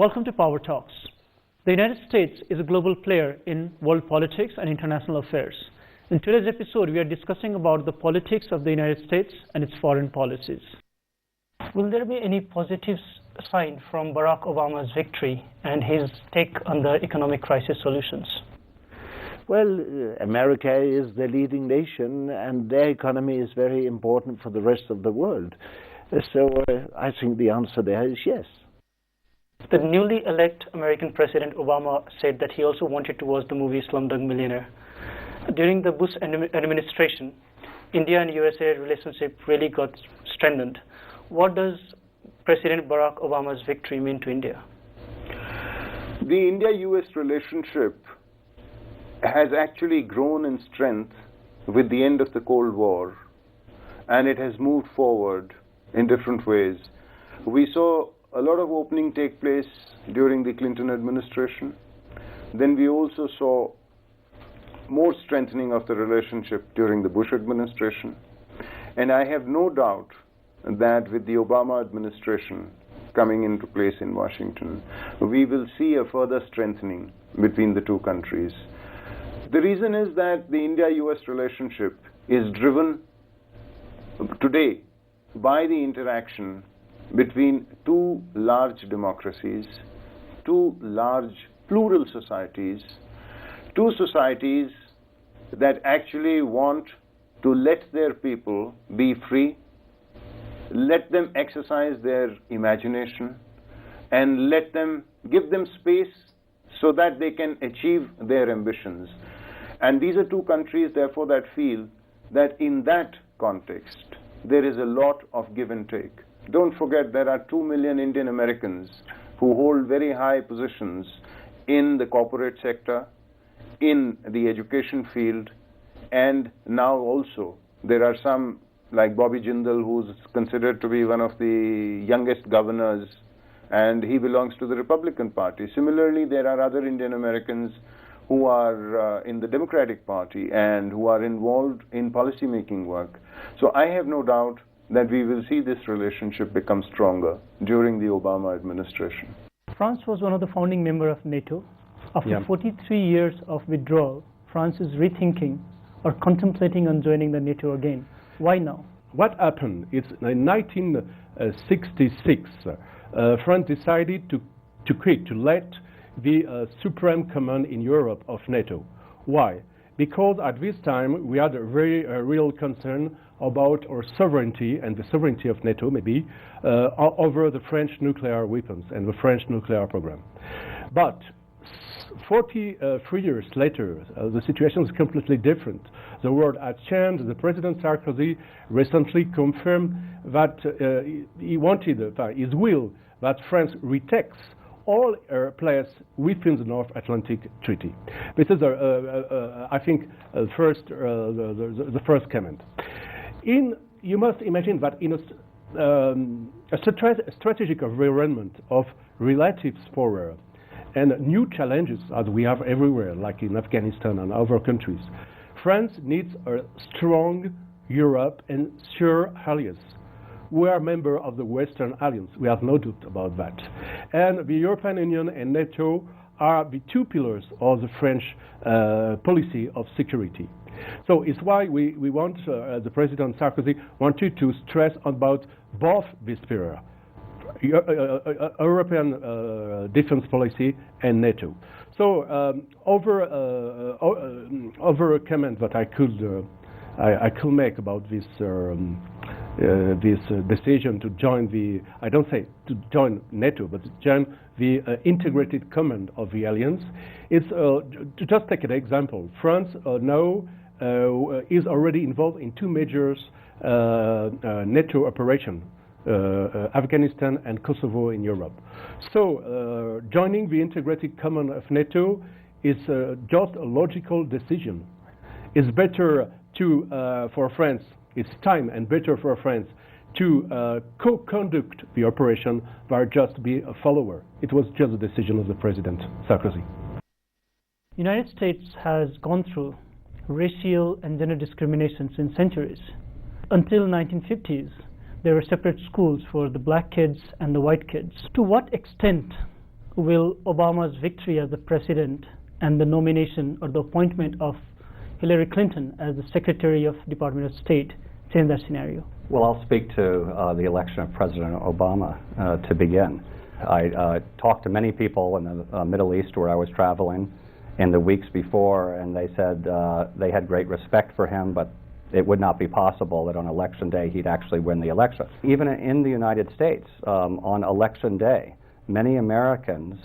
Welcome to Power Talks. The United States is a global player in world politics and international affairs. In today's episode, we are discussing about the politics of the United States and its foreign policies. Will there be any positive sign from Barack Obama's victory and his take on the economic crisis solutions? Well, America is the leading nation and their economy is very important for the rest of the world. So I think the answer there is yes. The newly elected American President Obama said that he also wanted to watch the movie Slumdog Millionaire. During the Bush administration, India and USA relationship really got strengthened. What does President Barack Obama's victory mean to India? The India-US relationship has actually grown in strength with the end of the Cold War, and it has moved forward in different ways. We saw a lot of opening take place during the Clinton administration. Then we also saw more strengthening of the relationship during the Bush administration. And I have no doubt that with the Obama administration coming into place in Washington, we will see a further strengthening between the two countries. The reason is that the India-US relationship is driven today by the interaction between two large democracies, two large plural societies, two societies that actually want to let their people be free, let them exercise their imagination, and give them space so that they can achieve their ambitions. And these are two countries, therefore, that feel that in that context, there is a lot of give and take. Don't forget, there are 2 million Indian Americans who hold very high positions in the corporate sector, in the education field, and now also there are some like Bobby Jindal, who's considered to be one of the youngest governors, and he belongs to the Republican Party. Similarly, there are other Indian Americans who are in the Democratic Party and who are involved in policy-making work. So I have no doubt that we will see this relationship become stronger during the Obama administration. France was one of the founding members of NATO. After 43 years of withdrawal, France is rethinking or contemplating on joining the NATO again. Why now? What happened is in 1966, France decided to let the Supreme Command in Europe of NATO. Why? Because at this time we had a very real concern about our sovereignty and the sovereignty of NATO, maybe, over the French nuclear weapons and the French nuclear program. But 43 years later, the situation is completely different. The world has changed. The President Sarkozy recently confirmed that he wanted, his will, that France retakes all place within the North Atlantic Treaty. This is, I think, the first comment. You must imagine that in a strategic environment of relative power and new challenges as we have everywhere, like in Afghanistan and other countries, France needs a strong Europe and sure allies. We are a member of the Western Alliance. We have no doubt about that. And the European Union and NATO are the two pillars of the French policy of security. So it's why we want, the President Sarkozy wanted to stress about both these pillars, European defense policy and NATO. So over a comment that I could make about this decision to join I don't say to join NATO, but to join the integrated command of the alliance. It's to just take an example. France now is already involved in two major NATO operations, Afghanistan and Kosovo in Europe. So joining the integrated command of NATO is just a logical decision. It's better for France, it's time and better for France to co-conduct the operation than just be a follower. It was just a decision of the President Sarkozy. The United States has gone through racial and gender discrimination since centuries. Until 1950s, there were separate schools for the black kids and the white kids. To what extent will Obama's victory as the president and the nomination or the appointment of Hillary Clinton as the Secretary of Department of State change that scenario? Well, I'll speak to the election of President Obama to begin. I talked to many people in the Middle East where I was traveling in the weeks before, and they said they had great respect for him, but it would not be possible that on election day he'd actually win the election. Even in the United States, on election day, many Americans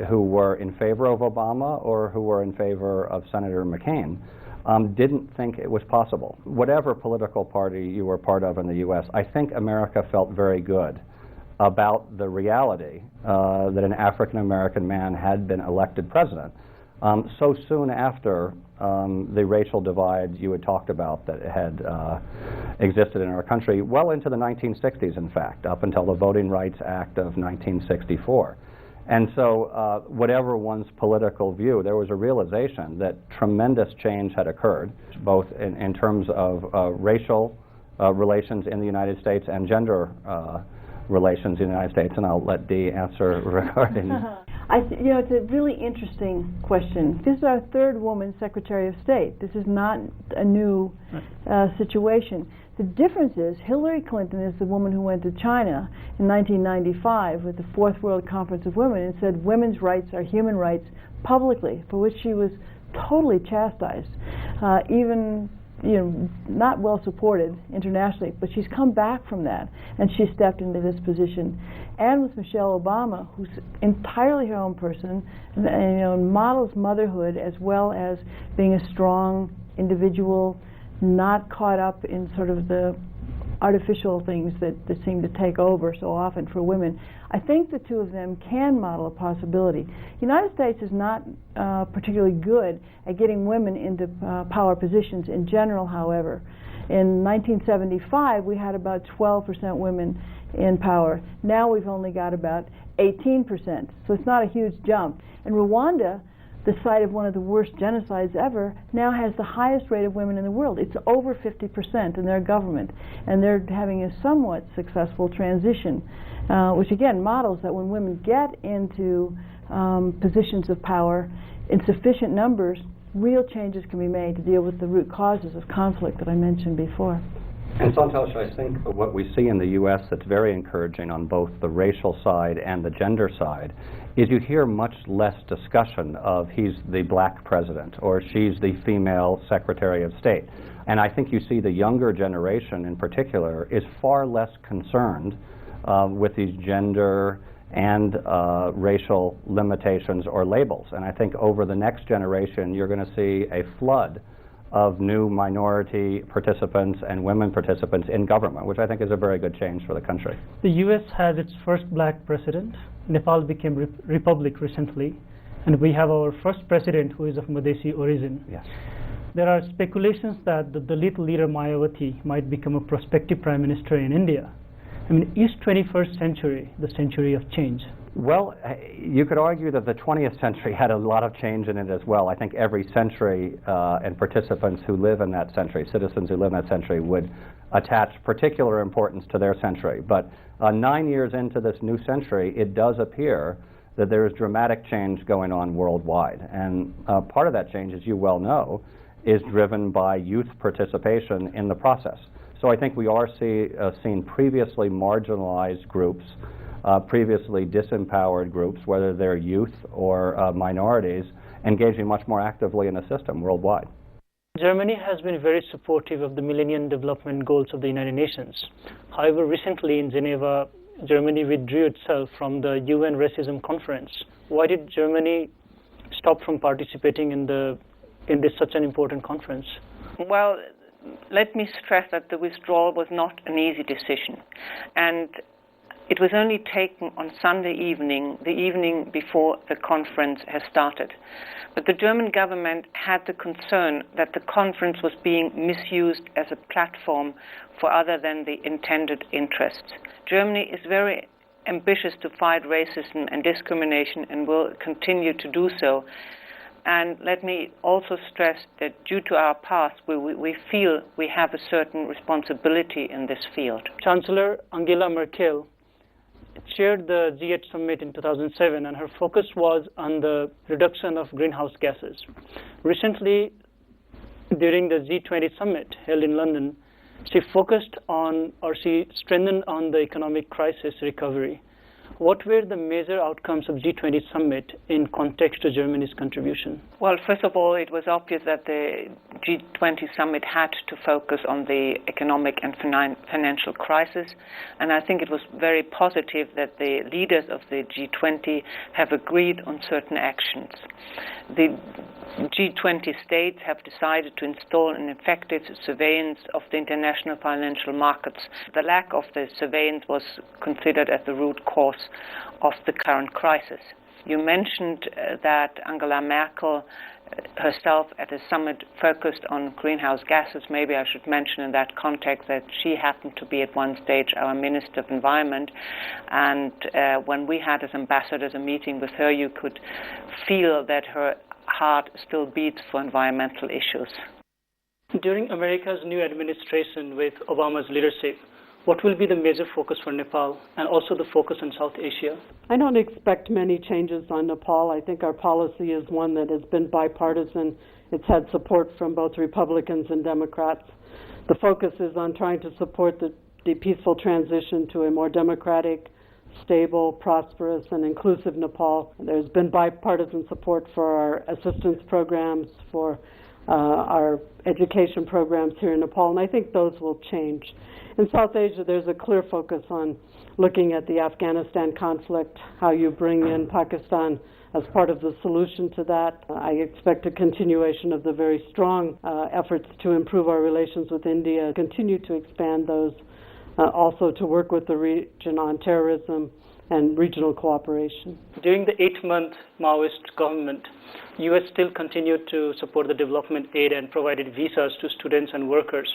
who were in favor of Obama or who were in favor of Senator McCain didn't think it was possible. Whatever political party you were part of in the U.S., I think America felt very good about the reality that an African-American man had been elected president so soon after the racial divide you had talked about that had existed in our country, well into the 1960s, in fact, up until the Voting Rights Act of 1964. And so whatever one's political view, there was a realization that tremendous change had occurred, both in terms of racial relations in the United States and gender relations in the United States. And I'll let Dee answer regarding... it's a really interesting question. This is our third woman Secretary of State. This is not a new situation. The difference is Hillary Clinton is the woman who went to China in 1995 with the Fourth World Conference of Women and said women's rights are human rights publicly, for which she was totally chastised, even not well supported internationally. But she's come back from that, and she stepped into this position. And with Michelle Obama, who's entirely her own person, and models motherhood as well as being a strong individual, not caught up in sort of the artificial things that seem to take over so often for women. I think the two of them can model a possibility. The United States is not particularly good at getting women into power positions in general, however. In 1975, we had about 12% women in power. Now we've only got about 18%, so it's not a huge jump. And Rwanda, the site of one of the worst genocides ever, now has the highest rate of women in the world. It's over 50% in their government, and they're having a somewhat successful transition, which again models that when women get into positions of power in sufficient numbers, real changes can be made to deal with the root causes of conflict that I mentioned before. And Santosh, I think what we see in the U.S. that's very encouraging on both the racial side and the gender side is you hear much less discussion of he's the black president or she's the female Secretary of State. And I think you see the younger generation in particular is far less concerned with these gender and racial limitations or labels. And I think over the next generation you're going to see a flood of new minority participants and women participants in government, which I think is a very good change for the country. The U.S. has its first black president. Nepal became republic recently, and we have our first president who is of Madhesi origin. Yes. There are speculations that the Dalit leader Mayawati might become a prospective prime minister in India. I mean, is 21st century the century of change? Well, you could argue that the 20th century had a lot of change in it as well. I think every century and participants who live in that century, citizens who live in that century, would attach particular importance to their century. But 9 years into this new century, it does appear that there is dramatic change going on worldwide. And part of that change, as you well know, is driven by youth participation in the process. So I think we are seeing previously marginalized groups, previously disempowered groups, whether they're youth or minorities, engaging much more actively in the system worldwide. Germany has been very supportive of the Millennium Development Goals of the United Nations. However, recently in Geneva, Germany withdrew itself from the UN Racism Conference. Why did Germany stop from participating in this such an important conference? Well, let me stress that the withdrawal was not an easy decision, and it was only taken on Sunday evening, the evening before the conference has started. But the German government had the concern that the conference was being misused as a platform for other than the intended interests. Germany is very ambitious to fight racism and discrimination and will continue to do so. And let me also stress that due to our past, we feel we have a certain responsibility in this field. Chancellor Angela Merkel chaired the G8 summit in 2007, and her focus was on the reduction of greenhouse gases. Recently, during the G20 summit held in London, she focused on, or she strengthened on, the economic crisis recovery. What were the major outcomes of G20 summit in context to Germany's contribution? Well, first of all, it was obvious that the G20 summit had to focus on the economic and financial crisis, and I think it was very positive that the leaders of the G20 have agreed on certain actions. The G20 states have decided to install an effective surveillance of the international financial markets. The lack of the surveillance was considered as the root cause of the current crisis. You mentioned that Angela Merkel herself at a summit focused on greenhouse gases. Maybe I should mention in that context that she happened to be at one stage our Minister of Environment, and when we had as ambassadors a meeting with her, you could feel that her heart still beats for environmental issues. During America's new administration with Obama's leadership, what will be the major focus for Nepal and also the focus on South Asia? I don't expect many changes on Nepal. I think our policy is one that has been bipartisan. It's had support from both Republicans and Democrats. The focus is on trying to support the peaceful transition to a more democratic, stable, prosperous, and inclusive Nepal. There's been bipartisan support for our assistance programs, for our education programs here in Nepal, and I think those will change. In South Asia, there's a clear focus on looking at the Afghanistan conflict, how you bring in Pakistan as part of the solution to that. I expect a continuation of the very strong efforts to improve our relations with India, continue to expand those, also to work with the region on terrorism and regional cooperation. During the 8-month Maoist government, U.S. still continued to support the development aid and provided visas to students and workers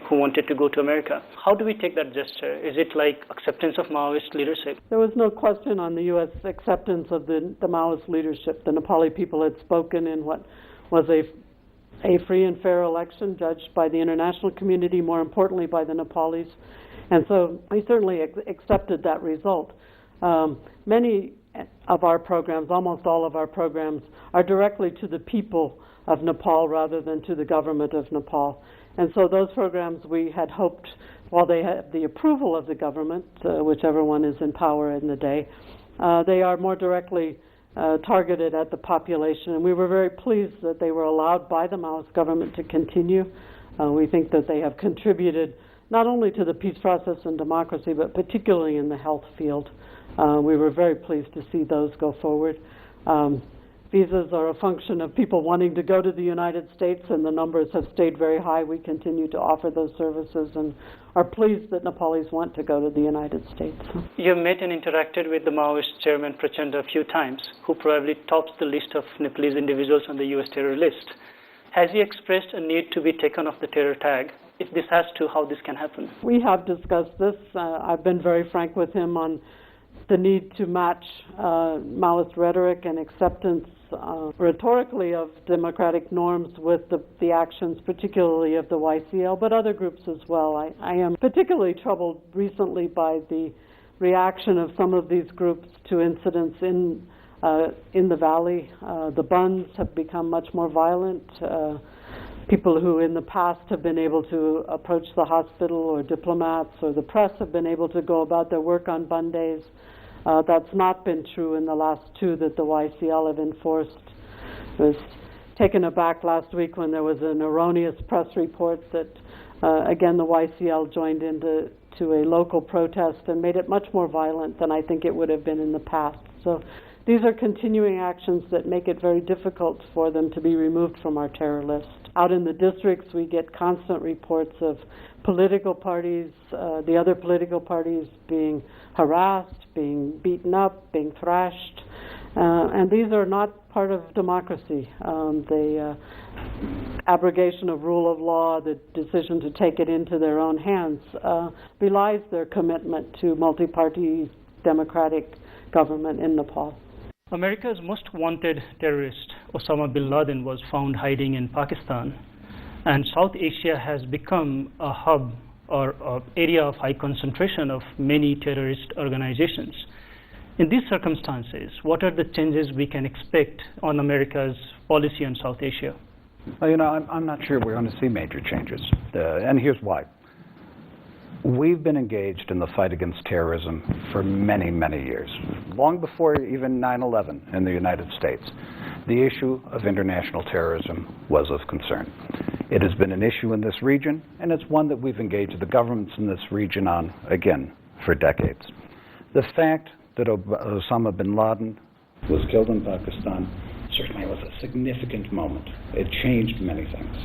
who wanted to go to America. How do we take that gesture? Is it like acceptance of Maoist leadership? There was no question on the U.S. acceptance of the Maoist leadership. The Nepali people had spoken in what was a free and fair election judged by the international community, more importantly by the Nepalis. And so we certainly accepted that result. Many of our programs, almost all of our programs, are directly to the people of Nepal rather than to the government of Nepal. And so those programs we had hoped, while they had the approval of the government, whichever one is in power in the day, they are more directly targeted at the population. And we were very pleased that they were allowed by the Maoist government to continue. We think that they have contributed not only to the peace process and democracy, but particularly in the health field. We were very pleased to see those go forward. Visas are a function of people wanting to go to the United States, and the numbers have stayed very high. We continue to offer those services and are pleased that Nepalis want to go to the United States. You met and interacted with the Maoist chairman Prachanda a few times, who probably tops the list of Nepalese individuals on the U.S. terror list. Has he expressed a need to be taken off the terror tag? If this has to, how this can happen? We have discussed this. I've been very frank with him on the need to match Maoist rhetoric and acceptance rhetorically of democratic norms with the actions, particularly of the YCL, but other groups as well. I am particularly troubled recently by the reaction of some of these groups to incidents in the valley. The Buns have become much more violent. People who in the past have been able to approach the hospital, or diplomats or the press have been able to go about their work on Bun days. That's not been true in the last two that the YCL have enforced. I was taken aback last week when there was an erroneous press report that, again, the YCL joined into a local protest and made it much more violent than I think it would have been in the past. So these are continuing actions that make it very difficult for them to be removed from our terror list. Out in the districts, we get constant reports of political parties, the other political parties being harassed, being beaten up, being thrashed. And these are not part of democracy. The abrogation of rule of law, the decision to take it into their own hands, belies their commitment to multi-party democratic government in Nepal. America's most wanted terrorist, Osama bin Laden, was found hiding in Pakistan, and South Asia has become a hub or area of high concentration of many terrorist organizations. In these circumstances, what are the changes we can expect on America's policy on South Asia? Well, I'm not sure we're going to see major changes, and here's why. We've been engaged in the fight against terrorism for many, many years, long before even 9/11 in the United States. The issue of international terrorism was of concern. It has been an issue in this region, and it's one that we've engaged the governments in this region on, again, for decades. The fact that Osama bin Laden was killed in Pakistan certainly was a significant moment. It changed many things.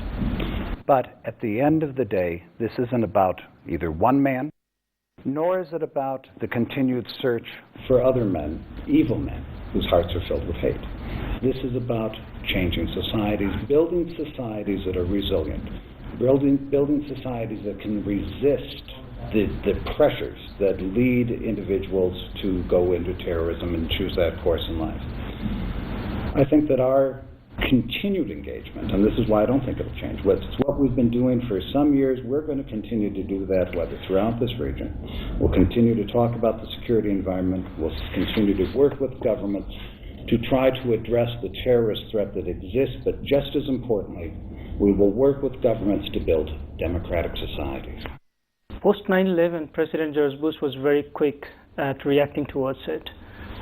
But at the end of the day, this isn't about either one man, nor is it about the continued search for other men, evil men, whose hearts are filled with hate. This is about changing societies, building societies that are resilient, building societies that can resist the pressures that lead individuals to go into terrorism and choose that course in life. I think that our continued engagement, and this is why I don't think it'll change, it's what we've been doing for some years. We're going to continue to do that, whether throughout this region. We'll continue to talk about the security environment. We'll continue to work with governments to try to address the terrorist threat that exists, but just as importantly, we will work with governments to build democratic societies. Post 9/11, President George Bush was very quick at reacting towards it.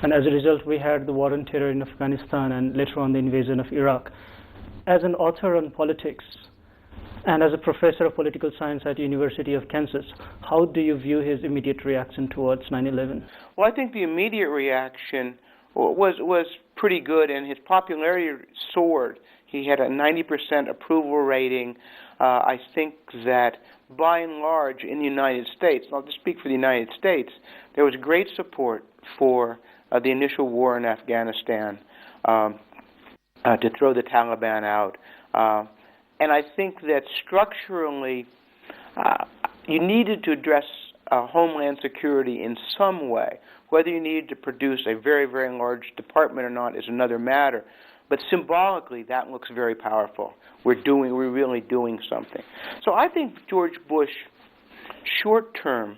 And as a result, we had the war on terror in Afghanistan and later on the invasion of Iraq. As an author on politics and as a professor of political science at the University of Kansas, how do you view his immediate reaction towards 9/11? Well, I think the immediate reaction was pretty good, and his popularity soared. He had a 90% approval rating. I think that by and large in the United States, I'll just speak for the United States, there was great support for the initial war in Afghanistan to throw the Taliban out. And I think that structurally you needed to address homeland security in some way. Whether you needed to produce a very, very large department or not is another matter. But symbolically, that looks very powerful. We're really doing something. So I think George Bush, short term,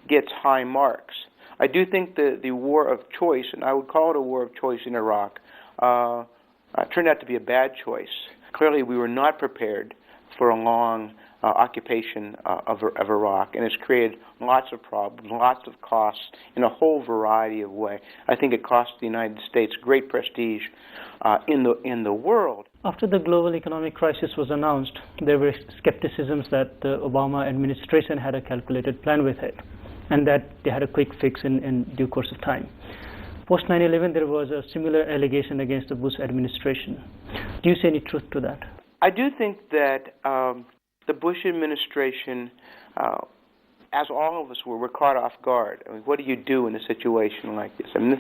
gets high marks. I do think the war of choice, and I would call it a war of choice in Iraq, turned out to be a bad choice. Clearly, we were not prepared for a long occupation of Iraq, and it's created lots of problems, lots of costs in a whole variety of ways. I think it cost the United States great prestige in the world. After the global economic crisis was announced, there were skepticisms that the Obama administration had a calculated plan with it, and that they had a quick fix in due course of time. Post 9/11, there was a similar allegation against the Bush administration. Do you see any truth to that? I do think that the Bush administration, as all of us were caught off guard. I mean, what do you do in a situation like this? I mean,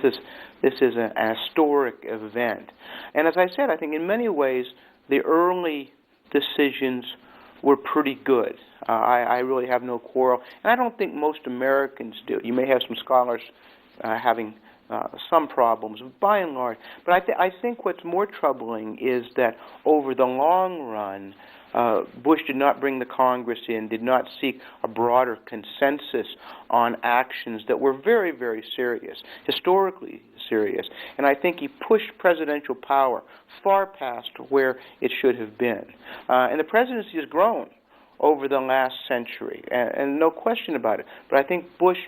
this is an historic event. And as I said, I think in many ways the early decisions were pretty good. I really have no quarrel. And I don't think most Americans do. You may have some scholars having some problems, by and large. But I think what's more troubling is that over the long run, Bush did not bring the Congress in, did not seek a broader consensus on actions that were very, very serious, historically serious. And I think he pushed presidential power far past where it should have been. And the presidency has grown over the last century, and no question about it. But I think Bush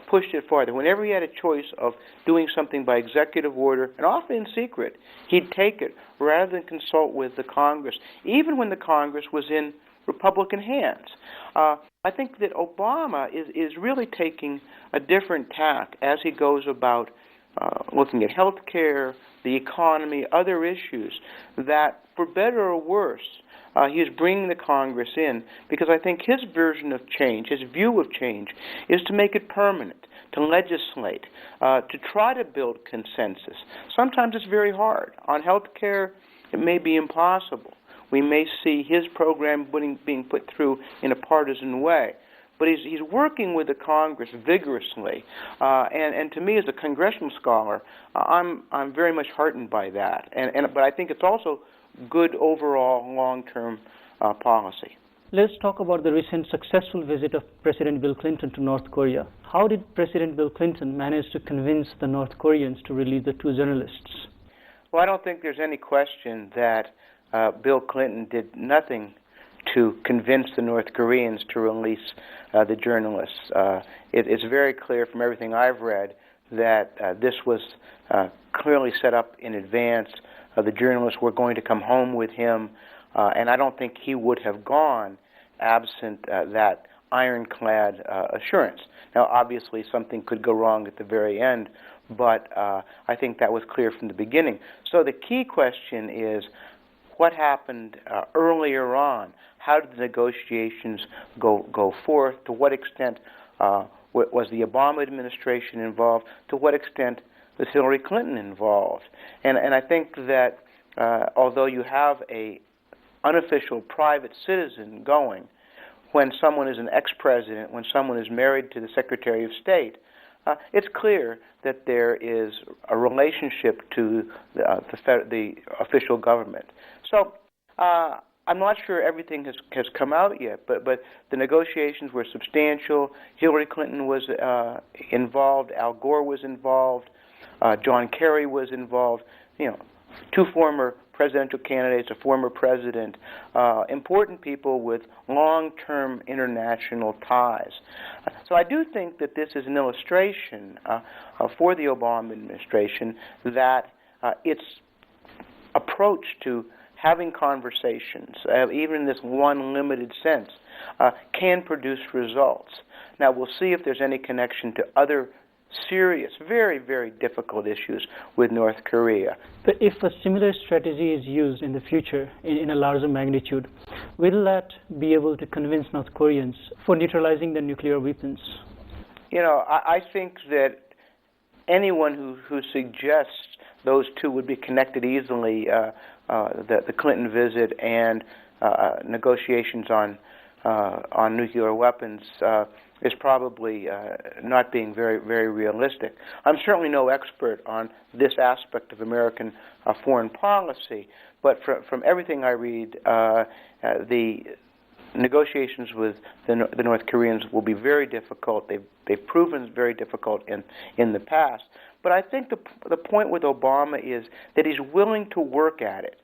pushed it farther. Whenever he had a choice of doing something by executive order, and often in secret, he'd take it rather than consult with the Congress, even when the Congress was in Republican hands. I think that Obama is really taking a different tack as he goes about looking at health care, the economy, other issues that, for better or worse, he is bringing the Congress in because I think his version of change, his view of change, is to make it permanent, to legislate, to try to build consensus. Sometimes it's very hard. On health care, it may be impossible. We may see his program being put through in a partisan way. But he's working with the Congress vigorously, and to me, as a congressional scholar, I'm very much heartened by that. But I think it's also good overall long-term policy. Let's talk about the recent successful visit of President Bill Clinton to North Korea. How did President Bill Clinton manage to convince the North Koreans to release the two journalists? Well, I don't think there's any question that Bill Clinton did nothing to convince the North Koreans to release the journalists. It's very clear from everything I've read that this was clearly set up in advance. The journalists were going to come home with him, and I don't think he would have gone absent that ironclad assurance. Now, obviously, something could go wrong at the very end, but I think that was clear from the beginning. So the key question is, what happened earlier on? How did the negotiations go forth? To what extent was the Obama administration involved? To what extent was Hillary Clinton involved? And I think that although you have a unofficial private citizen going, when someone is an ex-president, when someone is married to the Secretary of State, it's clear that there is a relationship to the official government. So I'm not sure everything has come out yet, but the negotiations were substantial. Hillary Clinton was involved. Al Gore was involved. John Kerry was involved. You know, two former presidential candidates, a former president, important people with long-term international ties. So I do think that this is an illustration for the Obama administration that its approach to having conversations, even in this one limited sense, can produce results. Now, we'll see if there's any connection to other serious, very, very difficult issues with North Korea. But if a similar strategy is used in the future in a larger magnitude, will that be able to convince North Koreans for neutralizing the nuclear weapons? You know, I think that anyone who suggests those two would be connected easily, the Clinton visit and negotiations on nuclear weapons, is probably not being very, very realistic. I'm certainly no expert on this aspect of American foreign policy, but from everything I read, the negotiations with the North Koreans will be very difficult. They've proven very difficult in the past. But I think the point with Obama is that he's willing to work at it,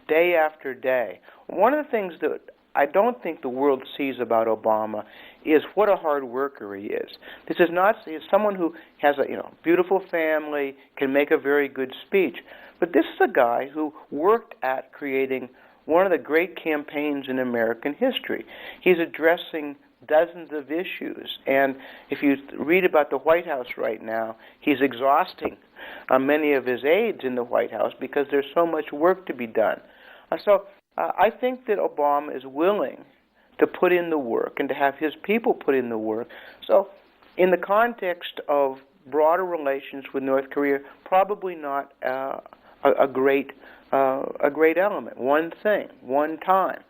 day after day. One of the things that I don't think the world sees about Obama is what a hard worker he is. This is not someone who has a beautiful family, can make a very good speech, but this is a guy who worked at creating one of the great campaigns in American history. He's addressing dozens of issues, and if you read about the White House right now, he's exhausting many of his aides in the White House because there's so much work to be done. I think that Obama is willing to put in the work and to have his people put in the work. So in the context of broader relations with North Korea, probably not a great element, one thing, one time.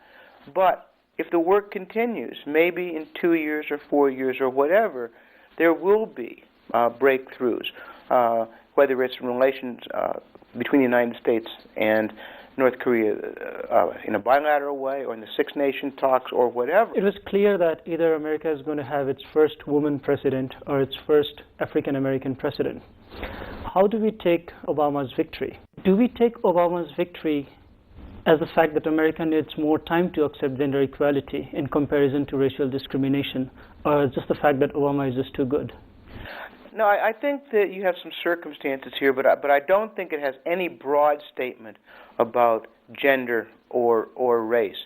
But if the work continues, maybe in 2 years or 4 years or whatever, there will be breakthroughs, whether it's in relations between the United States and North Korea in a bilateral way or in the Six Nation talks or whatever. It was clear that either America is going to have its first woman president or its first African American president. How do we take Obama's victory? Do we take Obama's victory as the fact that America needs more time to accept gender equality in comparison to racial discrimination, or just the fact that Obama is just too good? No, I think that you have some circumstances here, but I don't think it has any broad statement about gender or race.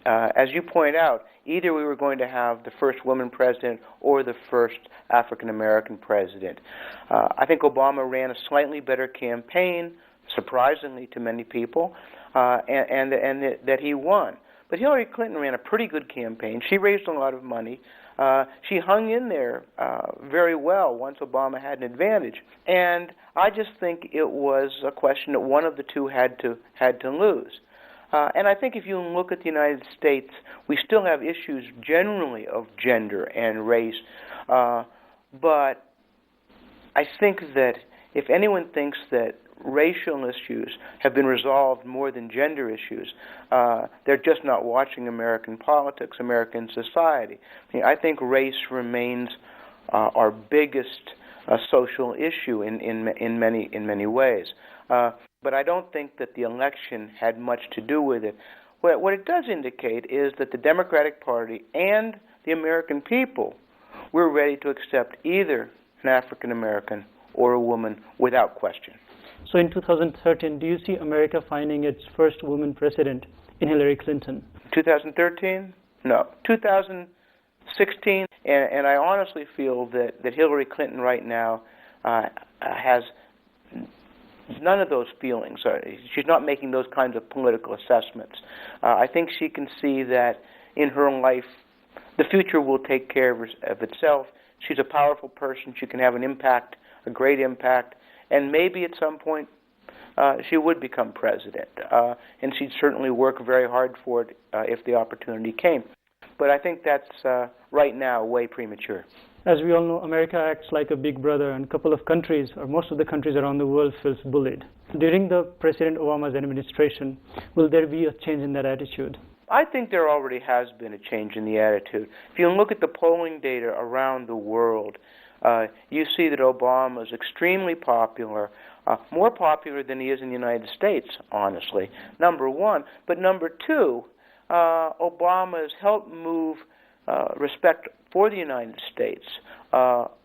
As you point out, either we were going to have the first woman president or the first African American president. I think Obama ran a slightly better campaign, surprisingly to many people, and that he won. But Hillary Clinton ran a pretty good campaign. She raised a lot of money. She hung in there very well once Obama had an advantage. And I just think it was a question that one of the two had to lose. And I think if you look at the United States, we still have issues generally of gender and race. But I think that if anyone thinks that racial issues have been resolved more than gender issues, they're just not watching American politics, American society. I think race remains our biggest social issue in many ways. But I don't think that the election had much to do with it. What it does indicate is that the Democratic Party and the American people were ready to accept either an African American or a woman without question. So in 2013, do you see America finding its first woman president in Hillary Clinton? 2013? No. 2016, and I honestly feel that Hillary Clinton right now has none of those feelings. She's not making those kinds of political assessments. I think she can see that in her life, the future will take care of itself. She's a powerful person. She can have an impact, a great impact, and maybe at some point she would become president. And she'd certainly work very hard for it if the opportunity came. But I think that's right now way premature. As we all know, America acts like a big brother, and a couple of countries, or most of the countries around the world, feels bullied. During the President Obama's administration, will there be a change in that attitude? I think there already has been a change in the attitude. If you look at the polling data around the world, you see that Obama is extremely popular, more popular than he is in the United States, honestly, number one. But number two, Obama has helped move respect for the United States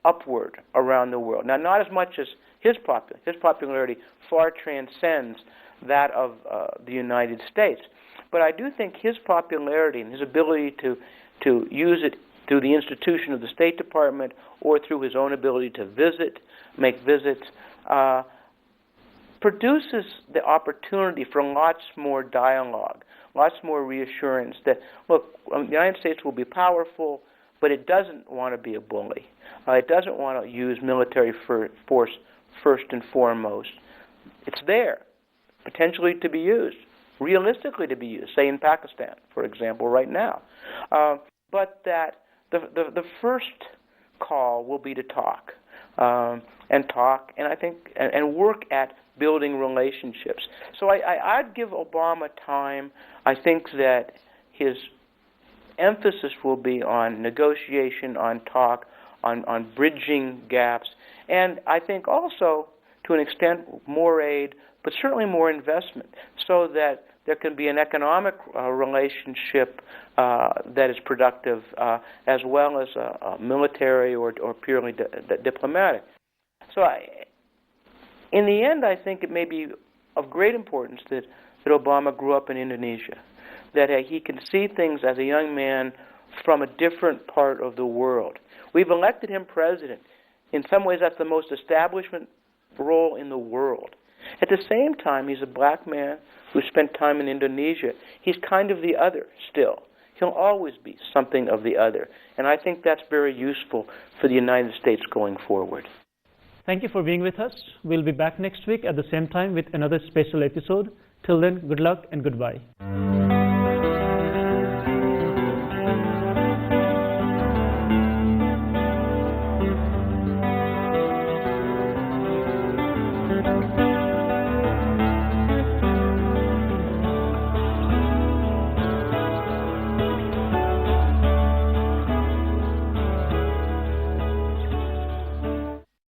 upward around the world. Now, not as much as his popularity far transcends that of the United States. But I do think his popularity and his ability to use it through the institution of the State Department or through his own ability to make visits, produces the opportunity for lots more dialogue, lots more reassurance that, look, the United States will be powerful, but it doesn't want to be a bully. It doesn't want to use military force first and foremost. It's there, potentially to be used, realistically to be used, say in Pakistan, for example, right now. But that the first call will be to talk, and I think, and work at building relationships. So I'd give Obama time. I think that his emphasis will be on negotiation, on talk, on bridging gaps, and I think also, to an extent, more aid, but certainly more investment, so that there can be an economic relationship that is productive, as well as a military or purely diplomatic. So in the end, I think it may be of great importance that Obama grew up in Indonesia, that he can see things as a young man from a different part of the world. We've elected him president. In some ways, that's the most establishment role in the world. At the same time, he's a black man who spent time in Indonesia. He's kind of the other still. He'll always be something of the other. And I think that's very useful for the United States going forward. Thank you for being with us. We'll be back next week at the same time with another special episode. Till then, good luck and goodbye.